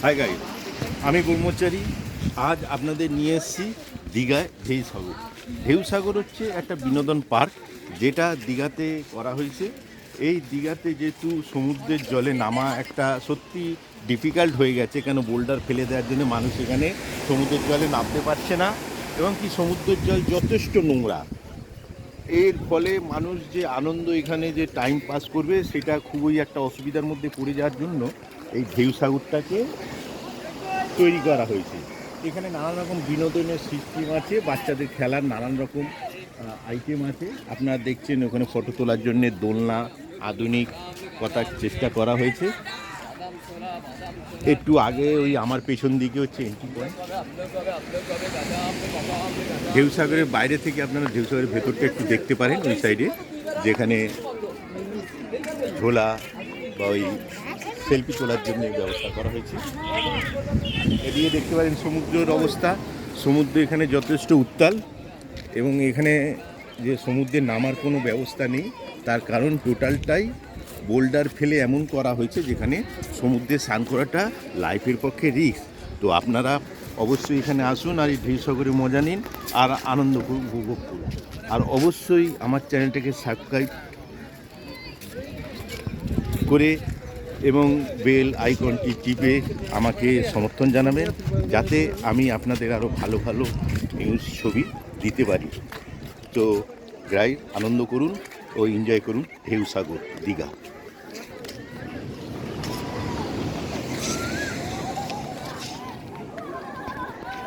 Hi guys, আমি ব্রহ্মচারী। আজ আপনাদের নিয়ে এসেছি দীঘায় ঢেউসাগর। ঢেউসাগর হচ্ছে একটা বিনোদন পার্ক, যেটা দীঘাতে করা হয়েছে। এই দীঘাতে যেহেতু সমুদ্রের জলে নামা একটা সত্যি ডিফিকাল্ট হয়ে গেছে, কেন বোল্ডার ফেলে দেওয়ার জন্য মানুষ এখানে সমুদ্রের জলে নামতে পারছে না, এবং কি সমুদ্রের জল যথেষ্ট নোংরা। এর ফলে মানুষ যে আনন্দ এখানে যে টাইম পাস করবে, সেটা খুবই একটা অসুবিধার মধ্যে পড়ে যাওয়ার জন্য এই ঢেউসাগরটাকে তৈরি করা হয়েছে। এখানে নানান রকম বিনোদনের সিস্টেম আছে, বাচ্চাদের খেলার নানান রকম আইটেম আছে। আপনারা দেখছেন ওখানে ফটো তোলার জন্য দোলনা আধুনিক কথার চেষ্টা করা হয়েছে। একটু আগে ওই আমার পেছন দিকে হচ্ছে এন্ট্রি পয়েন্ট। ঢেউসাগরের বাইরে থেকে আপনারা ঢেউসাগরের ভেতরটা একটু দেখতে পারেন, ওই সাইডে যেখানে ঝোলা বা ওই সেলফি তোলার জন্য ব্যবস্থা করা হয়েছে। এদিকে দেখতে পারেন সমুদ্রের অবস্থা। সমুদ্র এখানে যথেষ্ট উত্তাল, এবং এখানে যে সমুদ্রে নামার কোনো ব্যবস্থা নেই, তার কারণ টোটালটাই বোল্ডার ফেলে এমন করা হয়েছে যেখানে সমুদ্রে স্নান করাটা লাইফের পক্ষে রিস্ক। তো আপনারা অবশ্যই এখানে আসুন আর এই ঢেউসাগরে মজা নিন আর আনন্দ উপভোগ করুন। আর অবশ্যই আমার চ্যানেলটাকে সাবস্ক্রাইব করে এবং বেল আইকনটি টিপে আমাকে সমর্থন জানাবেন, যাতে আমি আপনাদের আরও ভালো ভালো নিউজ ছবি দিতে পারি। তো গাইস, আনন্দ করুন ও এনজয় করুন ঢেউসাগর দীঘা।